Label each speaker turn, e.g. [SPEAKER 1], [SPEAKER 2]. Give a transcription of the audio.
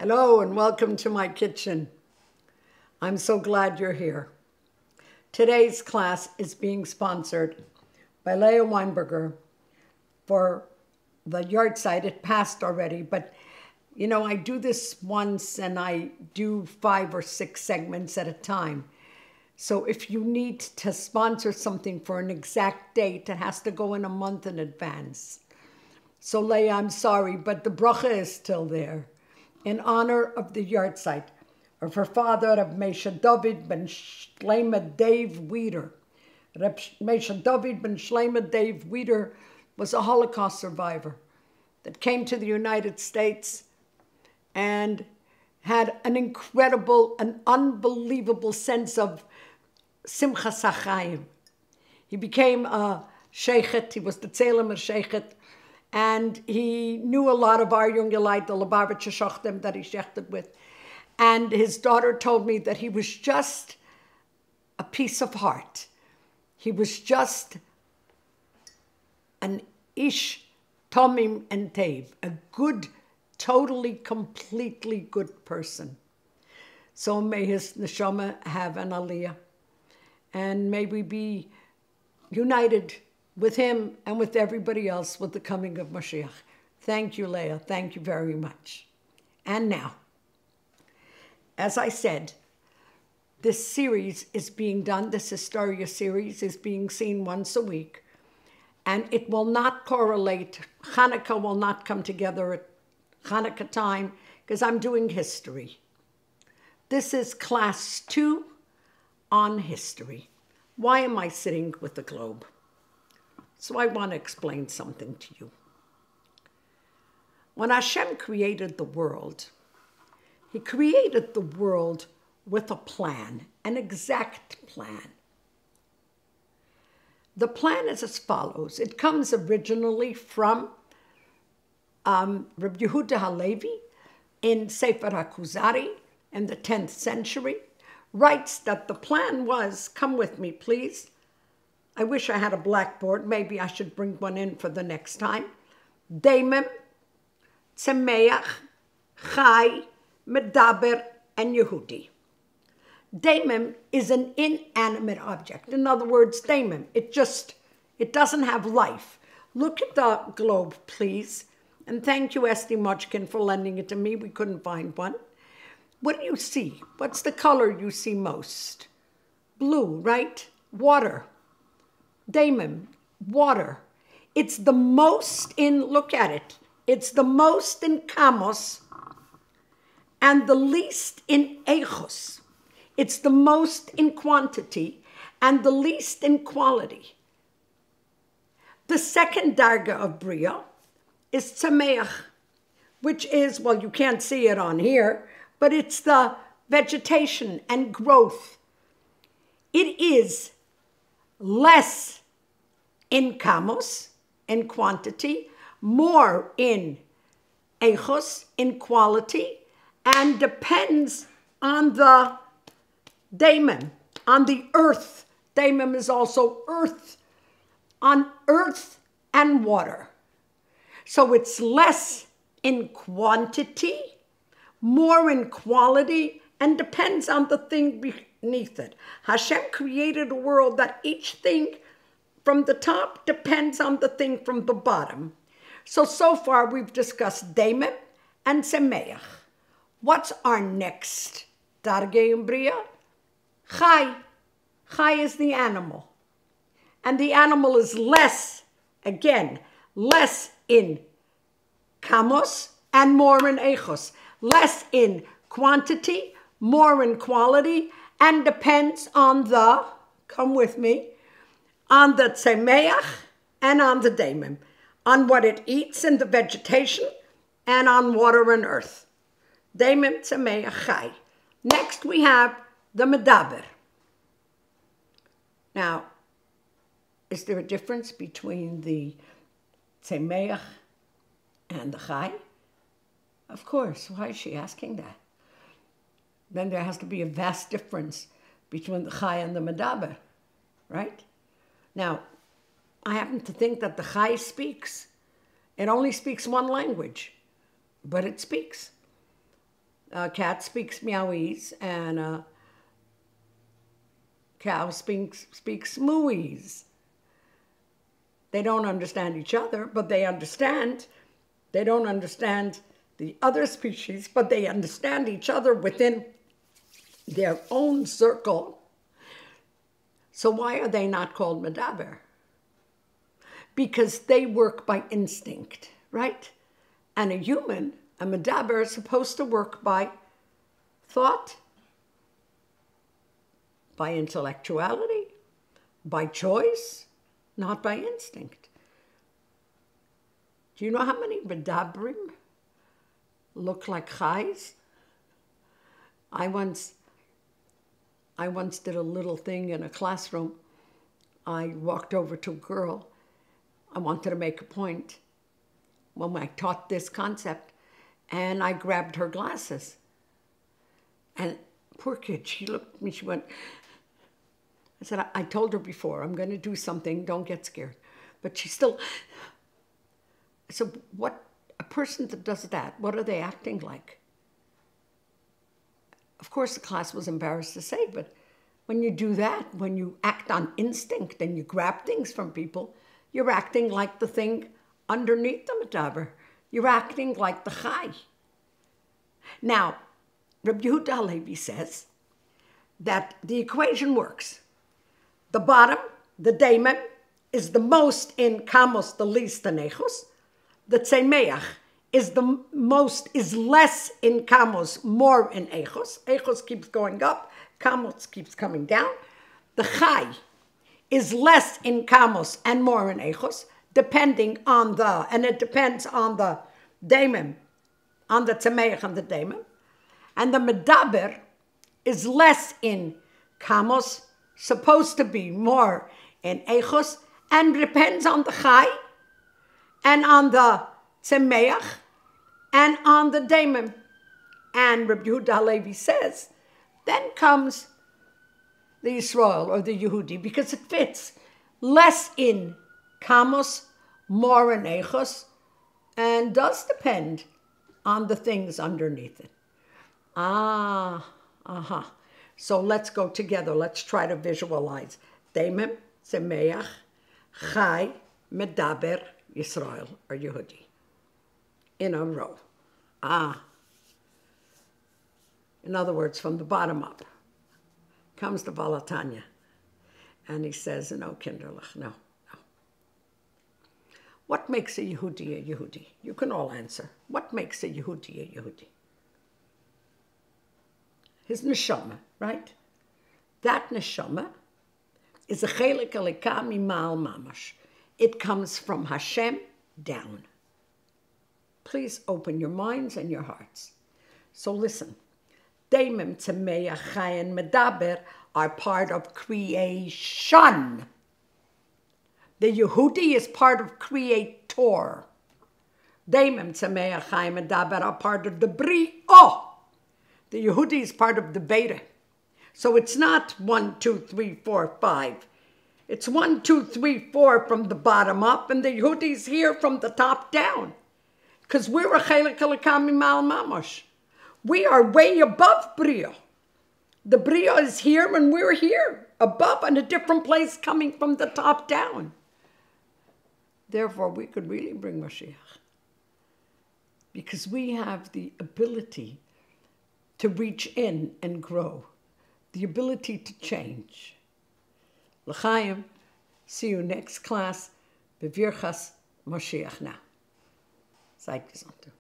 [SPEAKER 1] Hello and welcome to my kitchen. I'm so glad you're here. Today's class is being sponsored by Leah Weinberger for the yard site. It passed already, but you know, I do this once and I do 5 or 6 segments at a time. So if you need to sponsor something for an exact date, it has to go in a month in advance. So Leah, I'm sorry, but the bracha is still there. In honor of the yard site of her father, Reb Moshe David ben Shlomo Dave Wieder. Reb Moshe David ben Shlomo Dave Wieder was a Holocaust survivor that came to the United States and had an incredible, an unbelievable sense of simchas hachayim. He became a sheikhet, he was the Tzelem sheikhet, and he knew a lot of our Jungelite, the Lubavitcher Shochtem that he shechted with. And his daughter told me that he was just a piece of heart. He was just an ish tomim and tev, a good, totally, completely good person. So may his neshama have an aliyah. And may we be united with him and with everybody else with the coming of Mashiach. Thank you, Leah. Thank you very much. And now, as I said, this series is being done, this Historia series is being seen once a week, and it will not correlate. Hanukkah will not come together at Hanukkah time because I'm doing history. This is class 2 on history. Why am I sitting with the globe? So I want to explain something to you. When Hashem created the world, he created the world with a plan, an exact plan. The plan is as follows. It comes originally from Rabbi Yehuda Halevi in Sefer HaKuzari in the 10th century, writes that the plan was, come with me please, I wish I had a blackboard. Maybe I should bring one in for the next time. Daimim, Tzemeach, Chai, Medaber, and Yehudi. Daimim is an inanimate object. In other words, daimim, it doesn't have life. Look at the globe, please. And thank you, Esti Mochkin, for lending it to me. We couldn't find one. What do you see? What's the color you see most? Blue, right? Water. Daimim, water. It's the most in, look at it, it's the most in kamos and the least in eichos. It's the most in quantity and the least in quality. The second darga of Bria is tzameach, which is, well, you can't see it on here, but it's the vegetation and growth. It is less in kamos, in quantity, more in eichos, in quality, and depends on the daimim, on the earth. Daimim is also earth, on earth and water. So it's less in quantity, more in quality, and depends on the thing beneath it. Hashem created a world that each thing from the top depends on the thing from the bottom. So far we've discussed daimim and tzemeach. What's our next dargei in Bria? Chai. Chai is the animal. And the animal is less, again, less in kamos and more in eichos. Less in quantity, more in quality, and depends on the, come with me, on the tzemeach and on the daimim, on what it eats in the vegetation and on water and earth. Daimim, tzemeach, chai. Next we have the medaber. Now, is there a difference between the tzemeach and the chai? Of course. Why is she asking that? Then there has to be a vast difference between the chai and the medaber, right? Now, I happen to think that the chai speaks. It only speaks one language, but it speaks. A cat speaks meowese, and a cow speaks mooies. They don't understand each other, but they understand. They don't understand the other species, but they understand each other within their own circle. So why are they not called medaber? Because they work by instinct, right? And a human, a medaber, is supposed to work by thought, by intellectuality, by choice, not by instinct. Do you know how many medabrim look like chais? I once did a little thing in a classroom. I walked over to a girl. I wanted to make a point when I taught this concept, and I grabbed her glasses. And poor kid, she looked at me, she went, I said, I told her before, I'm going to do something, don't get scared. But she still, so what, a person that does that, what are they acting like? Of course, the class was embarrassed to say, but when you do that, when you act on instinct and you grab things from people, you're acting like the thing underneath the medaber. You're acting like the chai. Now, Rabbi Yehuda Halevi says that the equation works. The bottom, the daimon, is the most in kamos, the least in echos. The tzemeach is less in kamos, more in echos. Echos keeps going up, kamos keeps coming down. The chai is less in kamos and more in echos, depending on and it depends on the daimon, on the tzemeach and the daimon. And the medaber is less in kamos, supposed to be more in echos, and depends on the chai, and on the tzemeach, and on the daimon. And Rabbi Yehuda Halevi says, then comes the Yisrael, or the Yehudi, because it fits. Less in kamos, more in echos, and does depend on the things underneath it. So let's go together. Let's try to visualize. Daimon, tzemeach, chai, medaber, Yisrael, or Yehudi. In a row. In other words, from the bottom up comes the Balatanya. And he says, no, kinderlich, no. What makes a Yehudi a Yehudi? You can all answer. What makes a Yehudi a Yehudi? His neshama, right? That neshama is a chelik alika mimal mamash. It comes from Hashem down. Please open your minds and your hearts. So listen. Daimon, tzemeach, chai, and medaber are part of creation. The Yehudi is part of creator. Daimon, tzemeach, chai, and medaber are part of the brio. The Yehudi is part of the beta. So it's not 1, 2, 3, 4, 5. It's 1, 2, 3, 4 from the bottom up, and the Yehudi is here from the top down. Because we're a chelik alika mimal mamash. We are way above brio. The brio is here and we're here, above in a different place coming from the top down. Therefore, we could really bring Mashiach. Because we have the ability to reach in and grow. The ability to change. L'chaim, see you next class. Bevirchas Mashiach now. Seid gesund.